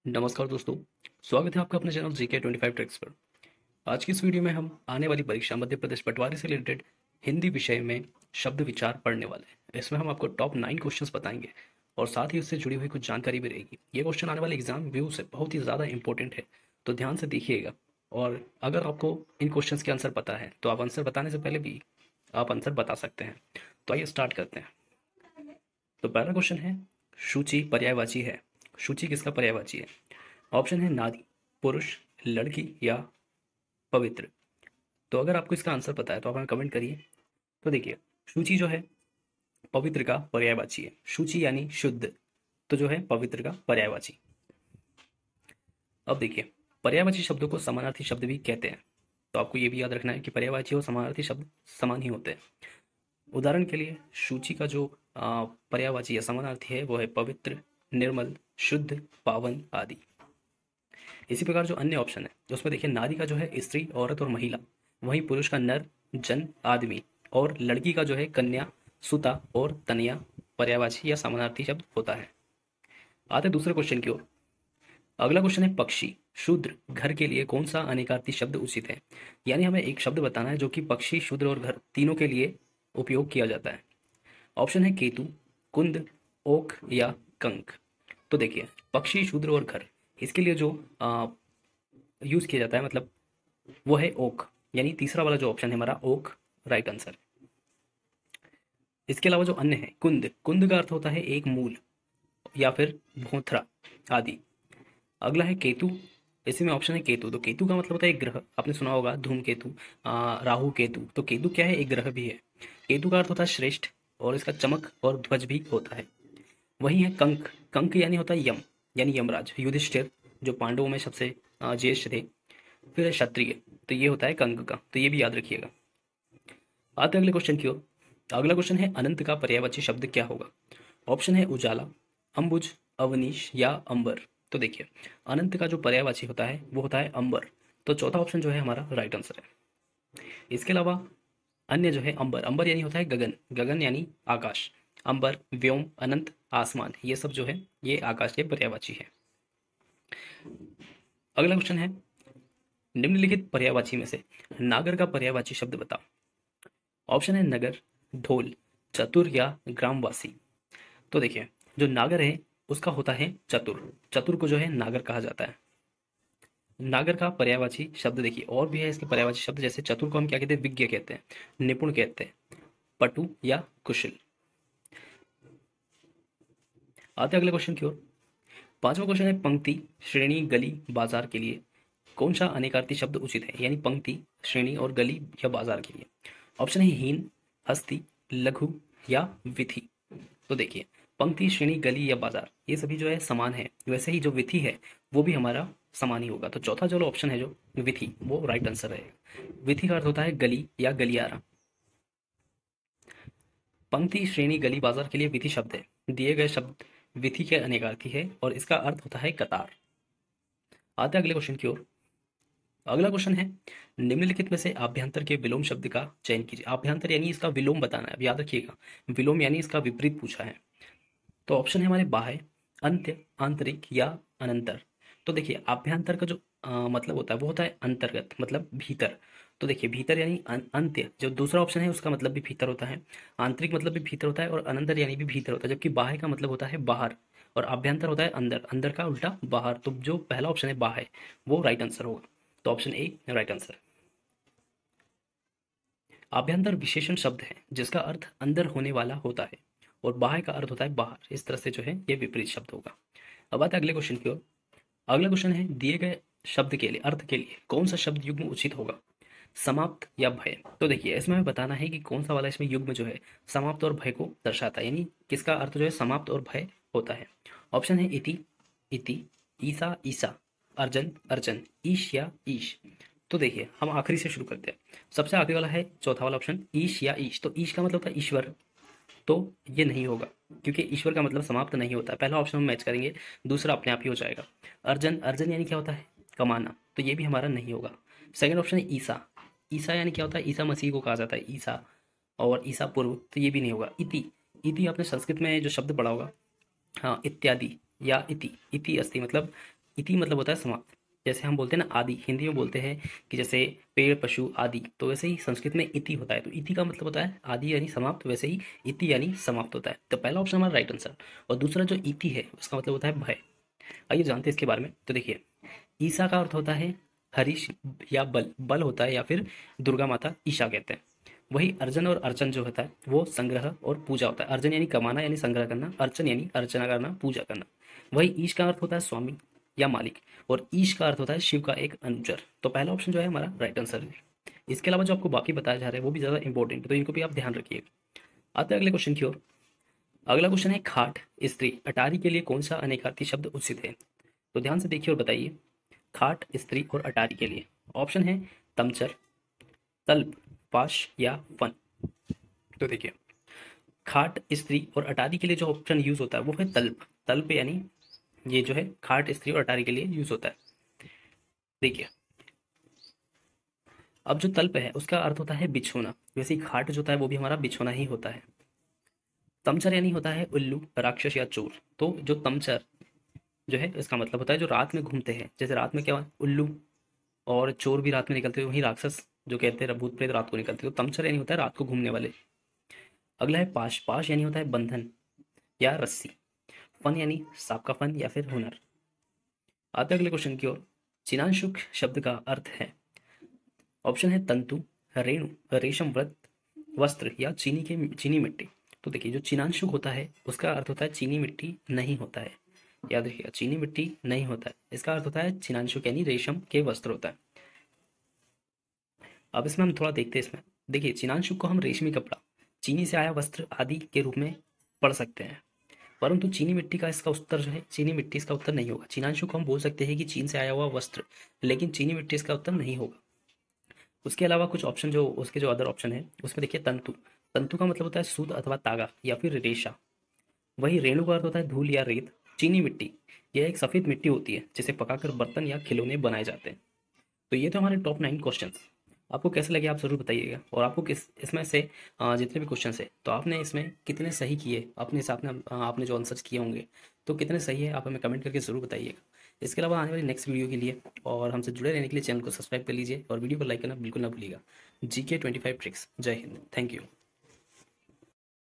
नमस्कार दोस्तों, स्वागत है आपका अपने चैनल जीके 25 ट्रिक्स पर। आज की इस वीडियो में हम आने वाली परीक्षा मध्य प्रदेश पटवारी से रिलेटेड हिंदी विषय में शब्द विचार पढ़ने वाले हैं। इसमें हम आपको टॉप 9 क्वेश्चंस बताएंगे और साथ ही उससे जुड़ी हुई कुछ जानकारी भी रहेगी। ये क्वेश्चन आने वाले एग्जाम व्यू से बहुत ही ज़्यादा इंपॉर्टेंट है, तो ध्यान से देखिएगा। और अगर आपको इन क्वेश्चंस के आंसर पता है तो आप आंसर बताने से पहले भी आप आंसर बता सकते हैं। तो आइए स्टार्ट करते हैं। तो पहला क्वेश्चन है, सूची पर्यायवाची है। सूची किसका पर्यायवाची है? ऑप्शन है नारी, पुरुष, लड़की या पवित्र। तो अगर आपको इसका आंसर पता है तो आप हमें कमेंट करिए। तो देखिए, शुचि जो है पवित्र का पर्यायवाची है। शुचि यानी शुद्ध, तो जो है पवित्र का पर्यायवाची। अब देखिए, पर्यायवाची शब्दों को समानार्थी शब्द भी कहते हैं। तो आपको ये भी याद रखना है कि पर्यायवाची और समानार्थी शब्द समान ही होते हैं। उदाहरण के लिए सूची का जो पर्यायवाची या समानार्थी है वो है पवित्र, निर्मल, शुद्ध, पावन आदि। इसी प्रकार जो अन्य ऑप्शन है उसमें देखिए, नारी का जो है स्त्री, औरत और महिला, वहीं पुरुष का नर, जन, आदमी, और लड़की का जो है कन्या, सुता और तनया पर्यायवाची या समानार्थी शब्द होता है। आते हैं दूसरे क्वेश्चन की ओर। अगला क्वेश्चन है, पक्षी, शूद्र, घर के लिए कौन सा अनेकार्थी शब्द उचित है? यानी हमें एक शब्द बताना है जो कि पक्षी, शूद्र और घर तीनों के लिए उपयोग किया जाता है। ऑप्शन है केतु, कुंद, ओक या कंक। तो देखिए, पक्षी, शूद्र और घर, इसके लिए जो यूज किया जाता है मतलब वो है ओक, यानी तीसरा वाला जो ऑप्शन है हमारा ओक राइट आंसर। इसके अलावा जो अन्य है, कुंद, कुंद का अर्थ होता है एक मूल या फिर भोथरा आदि। अगला है केतु, इसी में ऑप्शन है केतु। तो केतु का मतलब होता है एक ग्रह, आपने सुना होगा धूमकेतु, राहु केतु। तो केतु क्या है? एक ग्रह भी है। केतु का अर्थ होता है श्रेष्ठ, और इसका चमक और ध्वज भी होता है। वही है कंक, कंक यानी होता है यम, यानी यमराज, युधिष्ठिर जो पांडवों में सबसे ज्येष्ठ थे। फिर है क्षत्रिय, तो ये होता है कंक का, तो ये भी याद रखिएगा। आते हैं अगले क्वेश्चन की ओर। अगला क्वेश्चन है, अनंत का पर्यायवाची शब्द क्या होगा? ऑप्शन है उजाला, अंबुज, अवनीश या अंबर। तो देखिए, अनंत का जो पर्यायवाची होता है वो होता है अंबर। तो चौथा ऑप्शन जो है हमारा राइट आंसर है। इसके अलावा अन्य जो है अंबर, अंबर यानी होता है गगन, गगन यानी आकाश। अंबर, व्योम, अनंत, आसमान, ये सब जो है ये आकाश के पर्यायवाची है। अगला क्वेश्चन है, निम्नलिखित पर्यायवाची में से नागर का पर्यायवाची शब्द बताओ। ऑप्शन है नगर, ढोल, चतुर या ग्रामवासी। तो देखिए, जो नागर है उसका होता है चतुर, चतुर को जो है नागर कहा जाता है। नागर का पर्यायवाची शब्द देखिए और भी है इसके पर्यायवाची शब्द, जैसे चतुर को हम क्या कहते हैं? विज्ञ कहते हैं, निपुण कहते हैं, पटु या कुशल। आते हैं अगले क्वेश्चन की ओर। पांचवा क्वेश्चन है, पंक्ति, श्रेणी, गली, बाजार के लिए कौन सा अनेकार्थी शब्द उचित है? यानी पंक्ति, श्रेणी और गली या बाजार के लिए। ऑप्शन है हीन, हस्ती, लघु या विथि। तो देखिए, पंक्ति, श्रेणी, गली या बाजार ये सभी जो है समान है, वैसे ही जो विथि है वो भी हमारा समान ही होगा। तो चौथा जो ऑप्शन है जो विथि, वो राइट आंसर रहेगा। विथि का अर्थ होता है गली या गलियारा। पंक्ति, श्रेणी, गली, बाजार के लिए विधि शब्द है। दिए गए शब्द विधि के अनेकार्थी है और इसका अर्थ होता है कतार। आते हैं अगले क्वेश्चन की ओर। अगला क्वेश्चन है, निम्नलिखित में से आभ्यंतर के विलोम शब्द का चयन कीजिए। आभ्यंतर यानी इसका विलोम बताना है, अब याद रखिएगा, विलोम यानी इसका विपरीत पूछा है। तो ऑप्शन है हमारे बाह्य, अंत्य, आंतरिक या अनंतर। तो देखिए, आभ्यंतर का जो मतलब होता है वो होता है अंतर्गत, मतलब भीतर। तो देखिए, भीतर यानी अंत्य, जो दूसरा ऑप्शन है उसका मतलब भी भीतर होता है, आंतरिक मतलब भी भीतर होता है, और अनंतर यानी भी भीतर होता है। जबकि बाह्य का मतलब होता है बाहर, और आभ्यंतर होता है अंदर, अंदर का उल्टा बाहर। तो जो पहला ऑप्शन है बाह्य, वो राइट आंसर होगा। तो ऑप्शन ए राइट आंसर। आभ्यंतर विशेषण शब्द है जिसका अर्थ अंदर होने वाला होता है, और बाह्य का अर्थ होता है बाहर। इस तरह से जो है ये विपरीत शब्द होगा। अब आते हैं अगले क्वेश्चन की ओर। अगला क्वेश्चन है, दिए गए शब्द के लिए अर्थ के लिए कौन सा शब्द युग्म उचित होगा? समाप्त या भय। तो देखिए, इसमें हमें बताना है कि कौन सा वाला इसमें युग्म जो है समाप्त और भय को दर्शाता है, यानी किसका अर्थ जो है समाप्त और भय होता है। ऑप्शन है इति, इति, ईसा, ईसा, अर्जन, अर्जन, ईश या ईश। तो देखिए, हम आखिरी से शुरू करते हैं। सबसे आखिरी वाला है चौथा वाला ऑप्शन, ईश या ईश। तो ईश का मतलब होता है ईश्वर, तो ये नहीं होगा, क्योंकि ईश्वर का मतलब समाप्त नहीं होता है। पहला ऑप्शन हम मैच करेंगे, दूसरा अपने आप ही हो जाएगा। अर्जन, अर्जन यानी क्या होता है? कमाना, तो ये भी हमारा नहीं होगा। सेकंड ऑप्शन है ईसा, ईसा यानी क्या होता है? ईसा मसीह को कहा जाता है ईसा, और ईसा पूर्व, तो ये भी नहीं होगा। इति, इति आपने संस्कृत में जो शब्द पढ़ा होगा, हाँ, इत्यादि या इति, इति अस्ति मतलब इति मतलब होता है समाप्त। जैसे हम बोलते हैं ना आदि, हिंदी में बोलते हैं कि जैसे पेड़ पशु आदि, तो वैसे ही संस्कृत में इति होता है। तो इति का मतलब होता है आदि यानी समाप्त, वैसे ही इति यानी समाप्त होता है। तो पहला ऑप्शन हमारा राइट आंसर। और दूसरा जो इति है उसका मतलब होता है भय। आइए जानते हैं इसके बारे में। तो देखिए, ईसा का अर्थ होता है हरीश या बल, बल होता है, या फिर दुर्गा माता ईशा कहते हैं। वही अर्जन और अर्चन जो होता है वो संग्रह और पूजा होता है। अर्जन यानी कमाना यानी संग्रह करना, अर्चन यानी अर्चना करना, पूजा करना। वही ईश का अर्थ होता है स्वामी या मालिक, और ईश का अर्थ होता है शिव का एक अनुचर। तो पहला ऑप्शन जो है हमारा राइट आंसर है। इसके अलावा जो आपको बाकी बताया जा रहा है वो भी ज़्यादा इंपॉर्टेंट है, तो इनको भी आप ध्यान रखिएगा। आते हैं अगले क्वेश्चन की ओर। अगला क्वेश्चन है खाट स्त्री अटारी के लिए कौन सा अनेकार्थी शब्द उचित है? तो ध्यान से देखिए और बताइए। खाट स्त्री और अटारी के लिए ऑप्शन है तमचर, तल्प, पाश या फन। तो देखिए, खाट स्त्री और अटारी के लिए जो ऑप्शन यूज होता है वो है तल्प। तल्प यानी ये जो है खाट स्त्री और अटारी के लिए यूज होता है। देखिए, अब जो तल्प है उसका अर्थ होता है बिछोना, वैसे ही खाट जो होता है वो भी हमारा बिछोना ही होता है। तमचर यानी होता है उल्लू, राक्षस या चोर। तो जो तमचर जो है इसका मतलब होता है जो रात में घूमते हैं। जैसे रात में क्या उल्लू और चोर भी रात में निकलते हैं, वहीं राक्षस जो कहते हैं भूत प्रेत रात को निकलते हैं। तो तमचर यानी होता है रात को घूमने वाले। अगला है पाश। पाश यानी होता है बंधन या रस्सी। फन यानी सांप का फन या फिर हुनर। आते हैं अगले क्वेश्चन की ओर। चिनांशुक शब्द का अर्थ है, ऑप्शन है तंतु, रेणु, रेशम व्रत, वस्त्र या चीनी मिट्टी। तो देखिए, जो चिनांशुक होता है उसका अर्थ होता है चीनी मिट्टी नहीं होता है। याद रखिएगा, चीनी मिट्टी नहीं होता है, इसका अर्थ होता है चिनांशुक यानी रेशम के वस्त्र होता है। अब इसमें हम थोड़ा देखते हैं। इसमें देखिए, चिनांशुक को हम रेशमी कपड़ा, चीनी से आया वस्त्र आदि के रूप में पढ़ सकते हैं, परंतु चीनी मिट्टी का इसका उत्तर जो है, चीनी मिट्टी इसका उत्तर नहीं होगा। चिनांशुक को हम बोल सकते हैं कि चीन से आया हुआ वस्त्र, लेकिन चीनी मिट्टी इसका उत्तर नहीं होगा। उसके अलावा कुछ ऑप्शन जो उसके जो अदर ऑप्शन है उसमें देखिए तंतु। तंतु का मतलब होता है सूत अथवा तागा या फिर रेशा। वही रेणु का अर्थ होता है धूल या रेत। चीनी मिट्टी यह एक सफेद मिट्टी होती है जिसे पकाकर बर्तन या खिलौने बनाए जाते हैं। तो ये तो हमारे टॉप 9 क्वेश्चन। आपको कैसे लगे आप जरूर बताइएगा। और आपको किस इसमें से जितने भी क्वेश्चन है तो आपने इसमें कितने सही किए अपने हिसाब से, आपने जो आंसर्स किए होंगे तो कितने सही है आप हमें कमेंट करके ज़रूर बताइएगा। इसके अलावा आने वाली नेक्स्ट वीडियो के लिए और हमसे जुड़े रहने के लिए चैनल को सब्सक्राइब कर लीजिए और वीडियो को लाइक करना बिल्कुल ना भूलिएगा। GK 25 tricks. जय हिंद। Thank you.